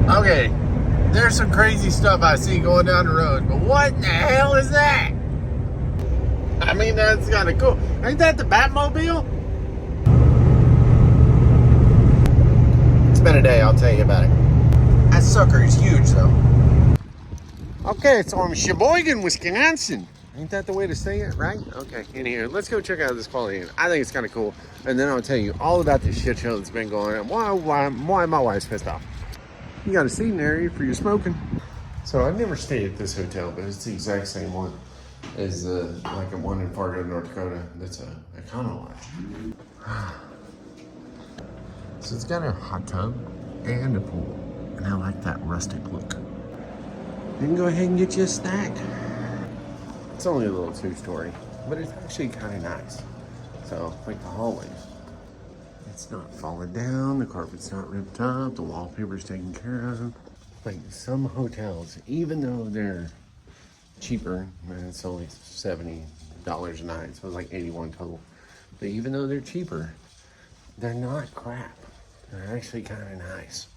Okay, there's some crazy stuff I see going down the road, but what in the hell is that? I mean, that's kind of cool. Ain't that the Batmobile? It's been a day, I'll tell you about it. That sucker is huge, though. Okay, so I'm Sheboygan, Wisconsin. Ain't that the way to say it, right? Okay, in here, let's go check out this Quality Inn. I think it's kind of cool, and then I'll tell you all about this shit show that's been going on. Why my wife's pissed off. You got a seating area for your smoking. So I've never stayed at this hotel, but it's the exact same one as like a one in Fargo, North Dakota. That's a Econo Lodge. So it's got a hot tub and a pool, and I like that rustic look. You can go ahead and get you a snack. It's only a little two-story, but it's actually kind of nice. So like the hallways, it's not falling down, the carpet's not ripped up, the wallpaper's taken care of. Like some hotels, even though they're cheaper, it's only $70 a night, so it's like $81 total. But even though they're cheaper, they're not crap. They're actually kind of nice.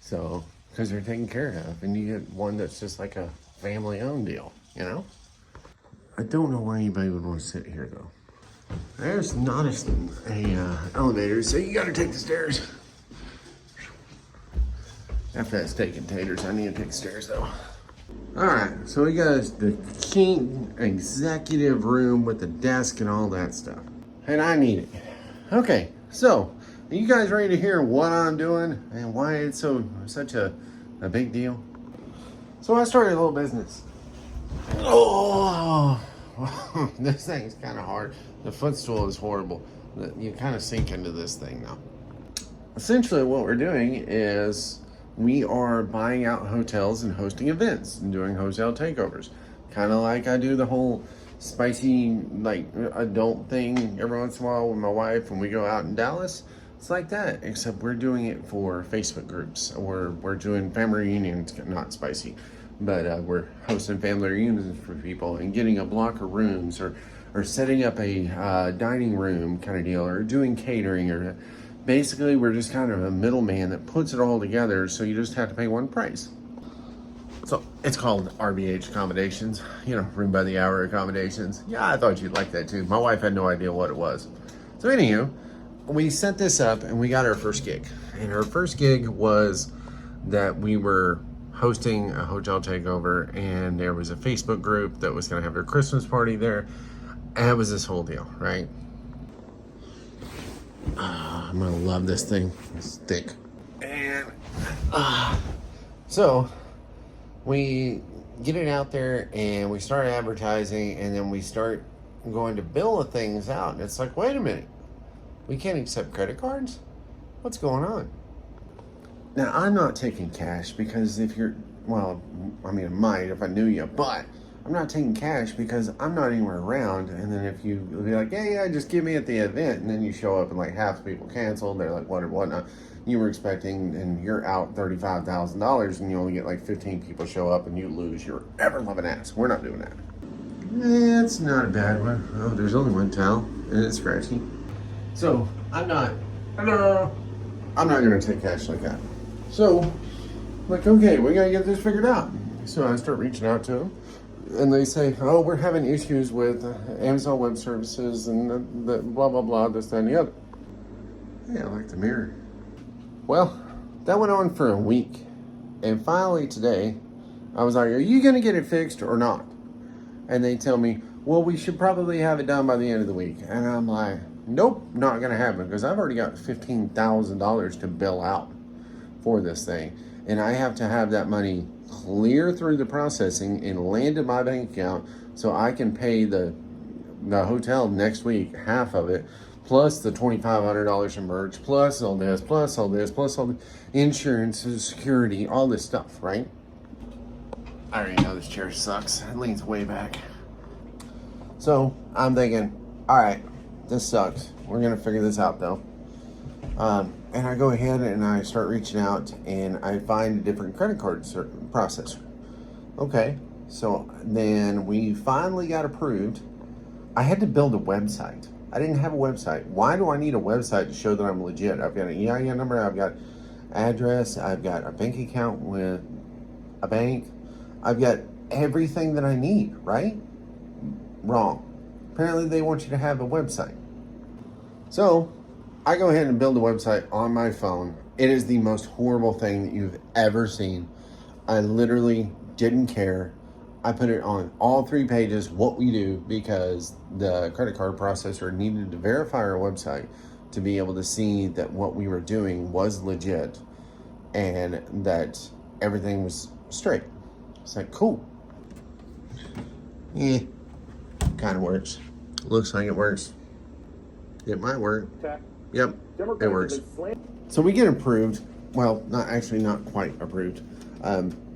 So, because they're taken care of, and you get one that's just like a family-owned deal, you know? I don't know why anybody would want to sit here, though. There's not a elevator, so you gotta take the stairs. After that steak and taters, I need to take the stairs, though. All right, so we got the king executive room with the desk and all that stuff. And I need it. Okay, so are you guys ready to hear what I'm doing and why it's such a big deal? So I started a little business. Oh, this thing's kind of hard. The footstool is horrible. You kind of sink into this thing now. Essentially what we're doing is we are buying out hotels and hosting events and doing hotel takeovers. Kind of like I do the whole spicy, like, adult thing every once in a while with my wife when we go out in Dallas. It's like that, except we're doing it for Facebook groups. We're doing family reunions, not spicy, but we're hosting family reunions for people and getting a block of rooms or setting up a dining room kind of deal, or doing catering, or basically we're just kind of a middleman that puts it all together, so you just have to pay one price. So it's called RBH Accommodations, you know, room by the hour accommodations. Yeah, I thought you'd like that too. My wife had no idea what it was. So anywho, we set this up and we got our first gig. And our first gig was that we were hosting a hotel takeover, and there was a Facebook group that was gonna have their Christmas party there. And it was this whole deal, right? I'm gonna love this thing. It's thick. And so we get it out there and we start advertising, and then we start going to bill the things out. And it's like, wait a minute, we can't accept credit cards? What's going on? Now, I'm not taking cash because if you're, well, I mean, I might if I knew you, but I'm not taking cash because I'm not anywhere around. And then if you be like, yeah, just give me at the event, and then you show up and like half the people canceled, they're like, whatnot. You were expecting, and you're out $35,000, and you only get like 15 people show up, and you lose your ever-loving ass. We're not doing that. It's not a bad one. Oh, there's only one towel, and it's scratchy. So I'm not gonna take cash like that. So, like, okay, we gotta get this figured out. So I start reaching out to them, and they say, oh, we're having issues with Amazon Web Services and the blah, blah, blah, this, that, and the other. Yeah, I like the mirror. Well, that went on for a week. And finally today, I was like, are you gonna get it fixed or not? And they tell me, well, we should probably have it done by the end of the week. And I'm like, nope, not gonna happen, because I've already got $15,000 to bill out for this thing. And I have to have that money clear through the processing and land in my bank account so I can pay the hotel next week, half of it, plus the $2,500 in merch, plus all this, plus all this, plus all the insurance, security, all this stuff, right? I already know this chair sucks. It leans way back. So I'm thinking, all right, this sucks. We're gonna figure this out though. And I go ahead and I start reaching out, and I find a different credit card processor. Okay, so then we finally got approved. I had to build a website. I didn't have a website. Why do I need a website to show that I'm legit? I've got an EIN number, I've got address. I've got a bank account with a bank. I've got everything that I need, right? Wrong. Apparently they want you to have a website. So I go ahead and build a website on my phone. It is the most horrible thing that you've ever seen. I literally didn't care. I put it on all 3 pages, what we do, because the credit card processor needed to verify our website to be able to see that what we were doing was legit and that everything was straight. It's like, cool. Yeah, kind of works. Looks like it works. It might work. Yep, it works. So we get approved. Well, not quite approved.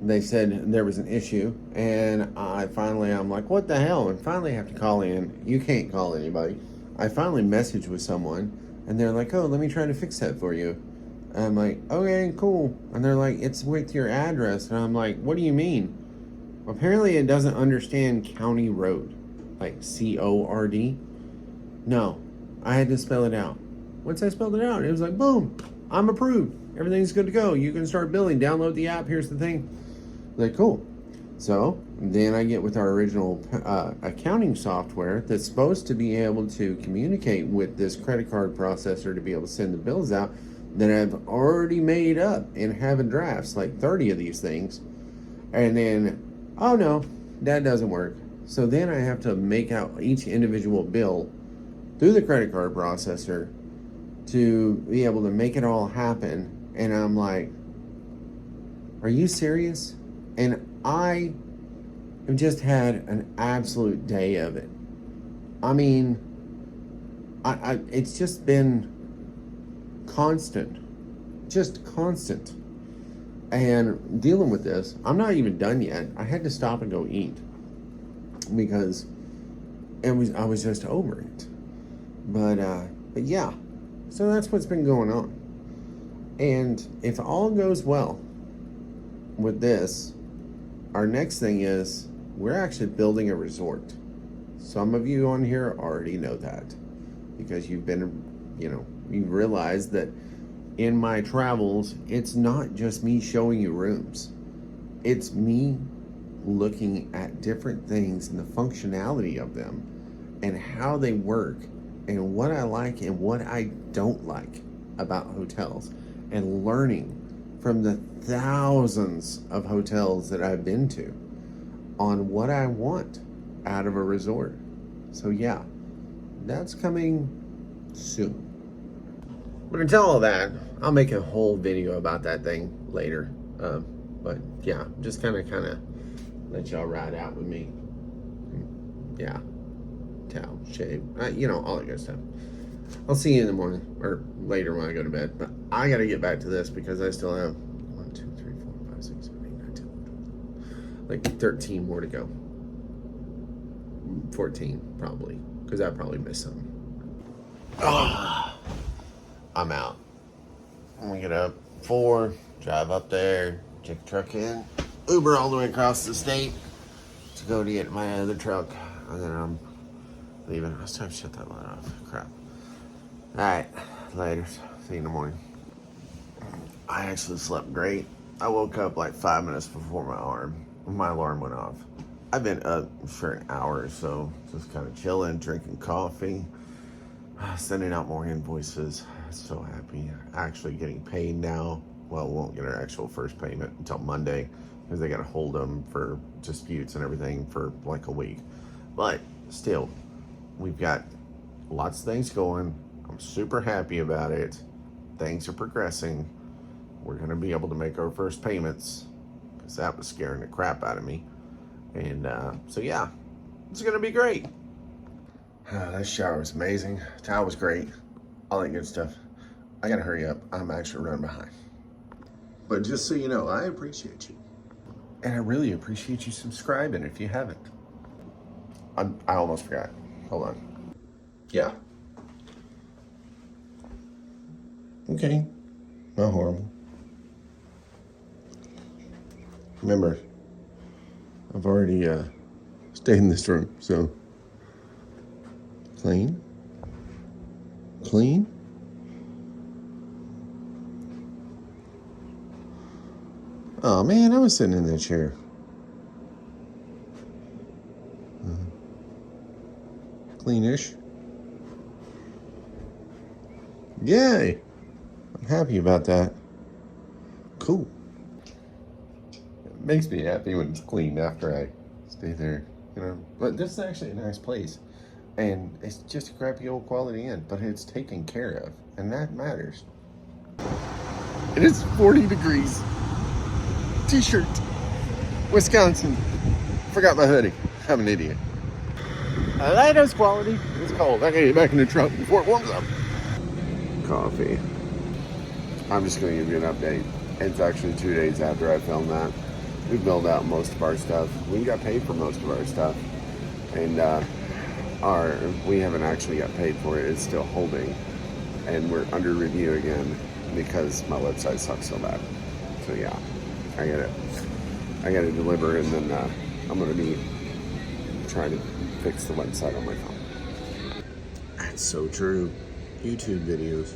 They said there was an issue, and I'm like, what the hell? And finally I have to call in. You can't call anybody. I finally messaged with someone, and they're like, oh, let me try to fix that for you. And I'm like, okay, cool. And they're like, it's with your address. And I'm like, what do you mean? Apparently it doesn't understand county road, like CORD. No, I had to spell it out. Once I spelled it out, it was like, boom, I'm approved. Everything's good to go. You can start billing. Download the app. Here's the thing. Like, cool. So then I get with our original accounting software that's supposed to be able to communicate with this credit card processor to be able to send the bills out that I've already made up and have in drafts, like 30 of these things. And then, oh no, that doesn't work. So then I have to make out each individual bill through the credit card processor to be able to make it all happen. And I'm like, are you serious? And I have just had an absolute day of it. I mean, it's just been constant, just constant. And dealing with this, I'm not even done yet. I had to stop and go eat because I was just over it. But yeah, so that's what's been going on. And if all goes well with this, our next thing is we're actually building a resort. Some of you on here already know that because you've been, you realize that in my travels, it's not just me showing you rooms. It's me looking at different things and the functionality of them and how they work and what I like and what I don't like about hotels, and learning from the thousands of hotels that I've been to on what I want out of a resort. So yeah, that's coming soon. But until all that, I'll make a whole video about that thing later. But yeah, just kind of let y'all ride out with me. Yeah, towel, shave, all that good stuff. I'll see you in the morning or later when I go to bed. But I got to get back to this because I still have 1, 2, 3, 4, 5, 6, 7, 8, 9, 10, 12, like 13 more to go. 14 probably, because I probably missed something. I'm out. I'm gonna get up 4, drive up there, check the truck in, Uber all the way across the state to go to get my other truck, and then I'm leaving. I was trying to shut that light off. Crap. Alright, later. See you in the morning. I actually slept great. I woke up like 5 minutes before my alarm went off. I've been up for an hour or so, just kind of chilling, drinking coffee, sending out more invoices. So happy. Actually getting paid now. Well, we won't get our actual first payment until Monday because they got to hold them for disputes and everything for like a week. But still, we've got lots of things going. I'm super happy about it. Things are progressing. We're going to be able to make our first payments because that was scaring the crap out of me. And so yeah, it's going to be great. That shower was amazing. Towel was great. All that good stuff. I got to hurry up. I'm actually running behind. But just so you know, I appreciate you. And I really appreciate you subscribing if you haven't. I almost forgot. Hold on. Yeah. Okay. Not horrible. Remember, I've already stayed in this room, so clean. Clean. Oh man, I was sitting in that chair. Cleanish. Yay! I'm happy about that. Cool. It makes me happy when it's clean after I stay there, you know. But this is actually a nice place. And it's just a crappy old Quality Inn, but it's taken care of. And that matters. It is 40 degrees. T-shirt. Wisconsin. Forgot my hoodie. I'm an idiot. That is quality. It's cold. I gotta get back in the truck before it warms up. Coffee. I'm just gonna give you an update. It's actually 2 days after I filmed that. We built out most of our stuff. We got paid for most of our stuff. And we haven't actually got paid for it. It's still holding. And we're under review again because my website sucks so bad. So yeah, I gotta deliver, and then I'm gonna be trying to fix the website on my phone. That's so true. YouTube videos.